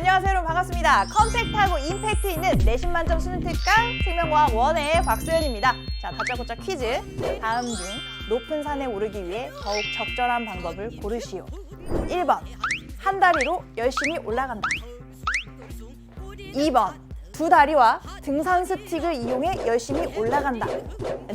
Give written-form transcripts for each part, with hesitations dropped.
안녕하세요 여러분 반갑습니다. 컴팩트하고 임팩트 있는 내신 만점 수능 특강 생명과학 1의 박소연입니다. 자, 다짜고짜 퀴즈. 다음 중 높은 산에 오르기 위해 더욱 적절한 방법을 고르시오. 1번 한 다리로 열심히 올라간다. 2번 두 다리와 등산 스틱을 이용해 열심히 올라간다.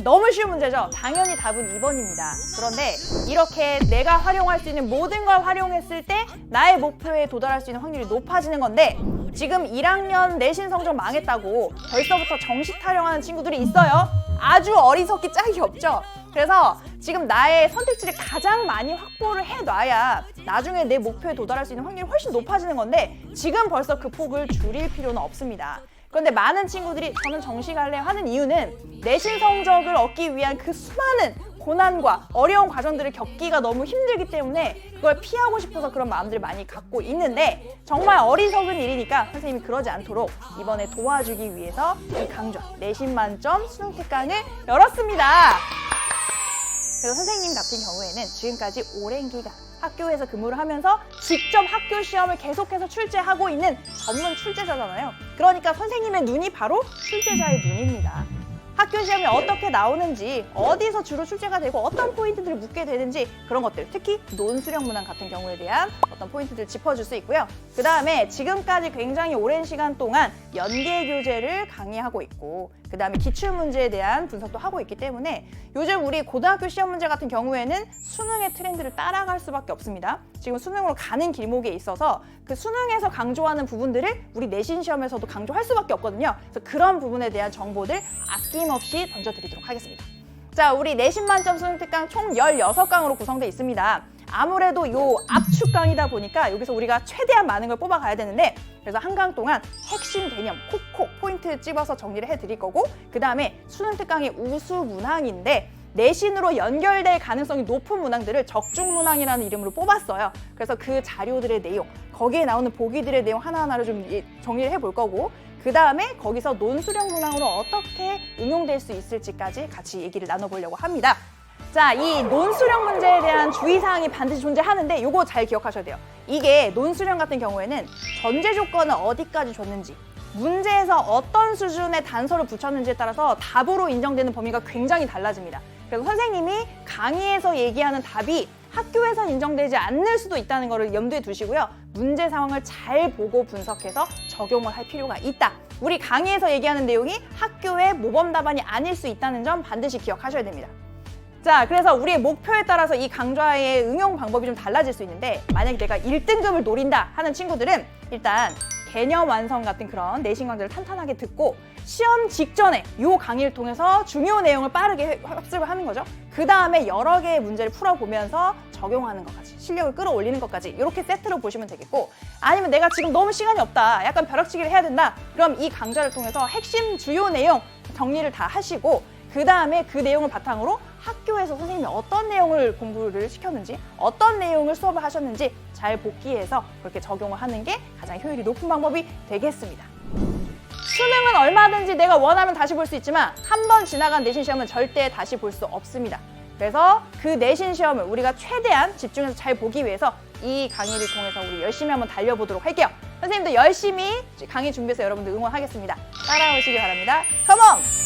너무 쉬운 문제죠? 당연히 답은 2번입니다. 그런데 이렇게 내가 활용할 수 있는 모든 걸 활용했을 때 나의 목표에 도달할 수 있는 확률이 높아지는 건데, 지금 1학년 내신 성적 망했다고 벌써부터 정시 타령하는 친구들이 있어요. 아주 어리석기 짝이 없죠? 그래서 지금 나의 선택지를 가장 많이 확보를 해놔야 나중에 내 목표에 도달할 수 있는 확률이 훨씬 높아지는 건데, 지금 벌써 그 폭을 줄일 필요는 없습니다. 그런데 많은 친구들이 저는 정시 갈래요 하는 이유는 내신 성적을 얻기 위한 그 수많은 고난과 어려운 과정들을 겪기가 너무 힘들기 때문에 그걸 피하고 싶어서 그런 마음들을 많이 갖고 있는데, 정말 어리석은 일이니까 선생님이 그러지 않도록 이번에 도와주기 위해서 이 강좌 내신 만점 수능 특강을 열었습니다. 그래서 선생님 같은 경우에는 지금까지 오랜 기간 학교에서 근무를 하면서 직접 학교 시험을 계속해서 출제하고 있는 전문 출제자잖아요. 그러니까 선생님의 눈이 바로 출제자의 눈입니다. 학교 시험이 어떻게 나오는지, 어디서 주로 출제가 되고 어떤 포인트들을 묻게 되는지, 그런 것들, 특히 논수령 문항 같은 경우에 대한 어떤 포인트들을 짚어줄 수 있고요. 그 다음에 지금까지 굉장히 오랜 시간 동안 연계 교재를 강의하고 있고, 그 다음에 기출문제에 대한 분석도 하고 있기 때문에 요즘 우리 고등학교 시험 문제 같은 경우에는 수능의 트렌드를 따라갈 수밖에 없습니다. 지금 수능으로 가는 길목에 있어서 그 수능에서 강조하는 부분들을 우리 내신 시험에서도 강조할 수밖에 없거든요. 그래서 그런 부분에 대한 정보들 아낌없이 던져드리도록 하겠습니다. 자, 우리 내신 만점 수능 특강 총 16강으로 구성되어 있습니다. 아무래도 요 압축 강이다 보니까 여기서 우리가 최대한 많은 걸 뽑아가야 되는데, 그래서 한 강 동안 핵심 개념 콕콕 포인트 찝어서 정리를 해드릴 거고, 그 다음에 수능 특강의 우수 문항인데 내신으로 연결될 가능성이 높은 문항들을 적중 문항이라는 이름으로 뽑았어요. 그래서 그 자료들의 내용, 거기에 나오는 보기들의 내용 하나하나를 좀 정리를 해볼 거고, 그 다음에 거기서 논수령 문항으로 어떻게 응용될 수 있을지까지 같이 얘기를 나눠보려고 합니다. 자, 이 논수령 문제에 대한 주의사항이 반드시 존재하는데 요거 잘 기억하셔야 돼요. 이게 논수령 같은 경우에는 전제 조건을 어디까지 줬는지, 문제에서 어떤 수준의 단서를 붙였는지에 따라서 답으로 인정되는 범위가 굉장히 달라집니다. 그래서 선생님이 강의에서 얘기하는 답이 학교에선 인정되지 않을 수도 있다는 것을 염두에 두시고요. 문제 상황을 잘 보고 분석해서 적용을 할 필요가 있다. 우리 강의에서 얘기하는 내용이 학교의 모범 답안이 아닐 수 있다는 점 반드시 기억하셔야 됩니다. 자, 그래서 우리의 목표에 따라서 이 강좌의 응용 방법이 좀 달라질 수 있는데, 만약에 내가 1등급을 노린다 하는 친구들은 일단 개념 완성 같은 그런 내신 강좌를 탄탄하게 듣고 시험 직전에 이 강의를 통해서 중요 내용을 빠르게 학습을 하는 거죠. 그 다음에 여러 개의 문제를 풀어보면서 적용하는 것까지, 실력을 끌어올리는 것까지 이렇게 세트로 보시면 되겠고, 아니면 내가 지금 너무 시간이 없다, 약간 벼락치기를 해야 된다, 그럼 이 강좌를 통해서 핵심 주요 내용 정리를 다 하시고, 그 다음에 그 내용을 바탕으로 학교에서 선생님이 어떤 내용을 공부를 시켰는지, 어떤 내용을 수업을 하셨는지 잘 복기해서 그렇게 적용을 하는 게 가장 효율이 높은 방법이 되겠습니다. 수능은 얼마든지 내가 원하면 다시 볼 수 있지만 한 번 지나간 내신 시험은 절대 다시 볼 수 없습니다. 그래서 그 내신 시험을 우리가 최대한 집중해서 잘 보기 위해서 이 강의를 통해서 우리 열심히 한번 달려보도록 할게요. 선생님도 열심히 강의 준비해서 여러분들 응원하겠습니다. 따라오시기 바랍니다. 컴온!